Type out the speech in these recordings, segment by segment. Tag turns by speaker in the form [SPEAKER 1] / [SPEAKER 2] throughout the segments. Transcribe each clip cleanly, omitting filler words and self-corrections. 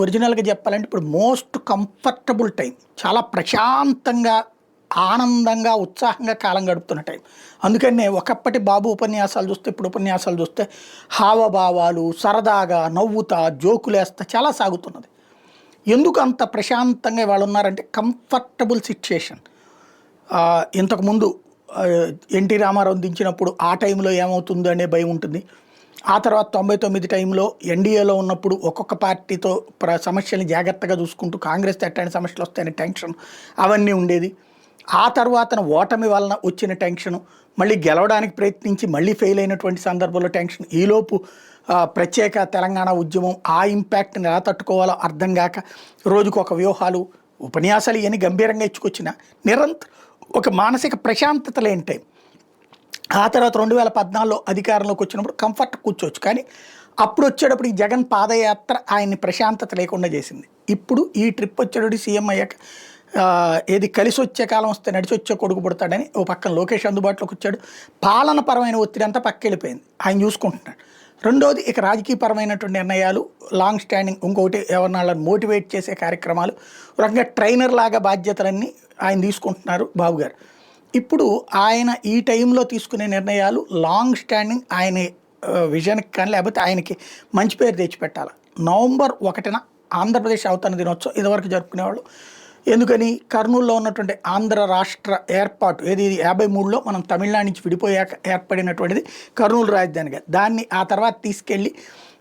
[SPEAKER 1] ఒరిజినల్‌గా చెప్పాలంటే ఇప్పుడు మోస్ట్ కంఫర్టబుల్ టైం. చాలా ప్రశాంతంగా, ఆనందంగా, ఉత్సాహంగా కాలం గడుపుతున్న టైం. అందుకనే ఒకప్పటి బాబు ఉపన్యాసాలు చూస్తే, ఇప్పుడు ఉపన్యాసాలు చూస్తే హావభావాలు, సరదాగా, నవ్వుతా, జోకులేస్తా చాలా సాగుతున్నది. ఎందుకు అంత ప్రశాంతంగా వాళ్ళున్నారంటే కంఫర్టబుల్ సిట్యుయేషన్. ఇంతకుముందు ఎన్టీ రామారావు దించినప్పుడు ఆ టైంలో ఏమవుతుందో అనే భయం ఉంటుంది. ఆ తర్వాత 99 టైంలో ఎన్డీఏలో ఉన్నప్పుడు ఒక్కొక్క పార్టీతో సమస్యల్ని జాగ్రత్తగా చూసుకుంటూ కాంగ్రెస్‌తో ఎట్లాంటి సమస్యలు వస్తాయనే టెన్షన్ అవన్నీ ఉండేది. ఆ తర్వాతన ఓటమి వలన వచ్చిన టెన్షను, మళ్ళీ గెలవడానికి ప్రయత్నించి మళ్ళీ ఫెయిల్ అయినటువంటి సందర్భంలో టెన్షన్, ఈలోపు ప్రత్యేక తెలంగాణ ఉద్యమం ఆ ఇంపాక్ట్‌ని ఎలా తట్టుకోవాలో అర్థం గాక రోజుకొక వ్యూహాలు, ఉపన్యాసాలు ఇవన్నీ గంభీరంగా ఇచ్చుకొచ్చిన నిరంతరం ఒక మానసిక ప్రశాంతత లేని టైం. ఆ తర్వాత 2014లో అధికారంలోకి వచ్చినప్పుడు కంఫర్ట్ కూర్చోవచ్చు. కానీ అప్పుడు వచ్చేటప్పుడు ఈ జగన్ పాదయాత్ర ఆయన్ని ప్రశాంతత లేకుండా చేసింది. ఇప్పుడు ఈ ట్రిప్ వచ్చేటప్పుడు సీఎం అయ్యాక ఏది కలిసి వచ్చే కాలం వస్తే నడిచి వచ్చే కొడుకు పుడతాడని ఓ పక్కన లోకేష్ అందుబాటులోకి వచ్చాడు. పాలనపరమైన ఒత్తిడి అంతా పక్కెళ్ళిపోయింది, ఆయన చూసుకుంటున్నాడు. రెండోది ఇక రాజకీయపరమైనటువంటి నిర్ణయాలు, లాంగ్ స్టాండింగ్, ఇంకొకటి ఎవరినాళ్ళని మోటివేట్ చేసే కార్యక్రమాలు, ఒక రకంగా ట్రైనర్ లాగా బాధ్యతలన్నీ ఆయన తీసుకుంటున్నారు బాబు గారు. ఇప్పుడు ఆయన ఈ టైంలో తీసుకునే నిర్ణయాలు లాంగ్ స్టాండింగ్, ఆయన విజన్కి కానీ లేకపోతే ఆయనకి మంచి పేరు తెచ్చిపెట్టాలి. నవంబర్ 1న ఆంధ్రప్రదేశ్ అవతరణ దినోత్సవం ఇదివరకు జరుపుకునేవాళ్ళు. ఎందుకని కర్నూలులో ఉన్నటువంటి ఆంధ్ర రాష్ట్ర ఏర్పాటు ఏది 53లో మనం తమిళనాడు నుంచి విడిపోయాక ఏర్పడినటువంటిది కర్నూలు రాజధానిగా, దాన్ని ఆ తర్వాత తీసుకెళ్ళి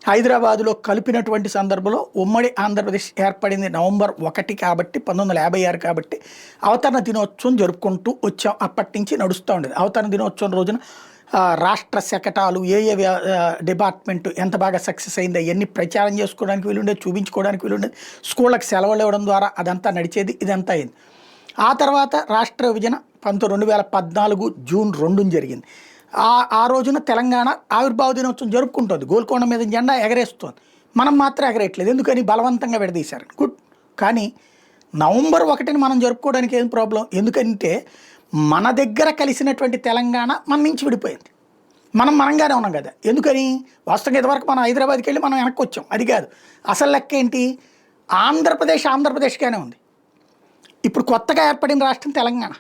[SPEAKER 1] హైదరాబాదులో కలిపినటువంటి సందర్భంలో ఉమ్మడి ఆంధ్రప్రదేశ్ ఏర్పడింది నవంబర్ 1 కాబట్టి 1956 కాబట్టి అవతరణ దినోత్సవం జరుపుకుంటూ వచ్చాం. అప్పటి నుంచి నడుస్తూ ఉండేది. అవతరణ దినోత్సవం రోజున రాష్ట్ర శకటాలు ఏ డిపార్ట్మెంట్ ఎంత బాగా సక్సెస్ అయిందో అవన్నీ ప్రచారం చేసుకోవడానికి వీలుండేది, చూపించుకోవడానికి వీలుండేది. స్కూళ్ళకి సెలవులు ఇవ్వడం ద్వారా అదంతా నడిచేది, ఇదంతా అయింది. ఆ తర్వాత రాష్ట్ర విభజన 2014 జూన్ 2న జరిగింది. ఆ రోజున తెలంగాణ ఆవిర్భావ దినోత్సవం జరుపుకుంటుంది, గోల్కొండ మీద జెండా ఎగరేస్తుంది. మనం మాత్రం ఎగరేయట్లేదు. ఎందుకని బలవంతంగా విడదీశారు. గుడ్. కానీ నవంబర్ 1ని మనం జరుపుకోవడానికి ఏం ప్రాబ్లం? ఎందుకంటే మన దగ్గర కలిసినటువంటి తెలంగాణ మన నుంచి విడిపోయింది. మనంగానే ఉన్నాం కదా. ఎందుకని? వాస్తవంగా ఇదివరకు మనం హైదరాబాద్కి వెళ్ళి మనం వెనక్కి వచ్చాం, అది కాదు. అసలు లెక్క ఏంటి? ఆంధ్రప్రదేశ్గానే ఉంది. ఇప్పుడు కొత్తగా ఏర్పడిన రాష్ట్రం తెలంగాణ,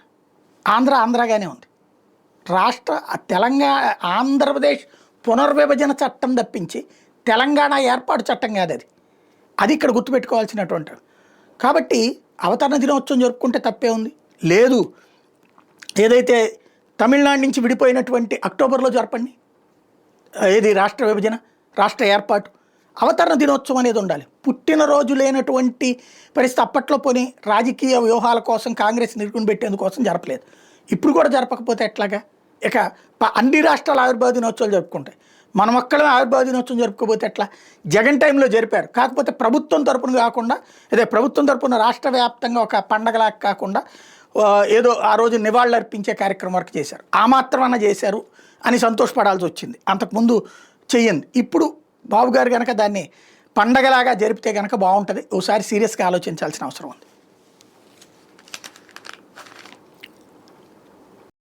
[SPEAKER 1] ఆంధ్రగానే ఉంది. తెలంగాణ ఆంధ్రప్రదేశ్ పునర్విభజన చట్టం తప్పించి తెలంగాణ ఏర్పాటు చట్టం కాదు అది. అది ఇక్కడ గుర్తుపెట్టుకోవాల్సినటువంటి. కాబట్టి అవతరణ దినోత్సవం జరుపుకుంటే తప్పే ఉంది? లేదు. ఏదైతే తమిళనాడు నుంచి విడిపోయినటువంటి అక్టోబర్లో జరపండి, ఏది రాష్ట్ర విభజన, రాష్ట్ర ఏర్పాటు, అవతరణ దినోత్సవం అనేది ఉండాలి. పుట్టినరోజు లేనటువంటి పరిస్థితి అప్పట్లో పోని రాజకీయ వ్యూహాల కోసం కాంగ్రెస్ నిరుకుని పెట్టేందుకోసం జరపలేదు. ఇప్పుడు కూడా జరపకపోతే ఎట్లాగా? ఇక అన్ని రాష్ట్రాల ఆవిర్భావ దినోత్సవాలు జరుపుకుంటాయి, మనం ఒక్కడే ఆవిర్భావ దినోత్సవం జరుపుకోకపోతే ఎట్లా? జగన్ టైంలో జరిపారు, కాకపోతే ప్రభుత్వం తరపున కాకుండా, అదే ప్రభుత్వం తరపున రాష్ట్ర వ్యాప్తంగా ఒక పండగలా కాకుండా ఏదో ఆ రోజు నివాళులు అర్పించే కార్యక్రమం వరకు చేశారు. ఆ మాత్రమన్నా చేశారు అని సంతోషపడాల్సి వచ్చింది, అంతకుముందు చెయ్యండి. ఇప్పుడు బాబు గారు కనుక దాన్ని పండగలాగా జరిపితే కనుక బాగుంటుంది. ఒకసారి సీరియస్గా ఆలోచించాల్సిన అవసరం ఉంది.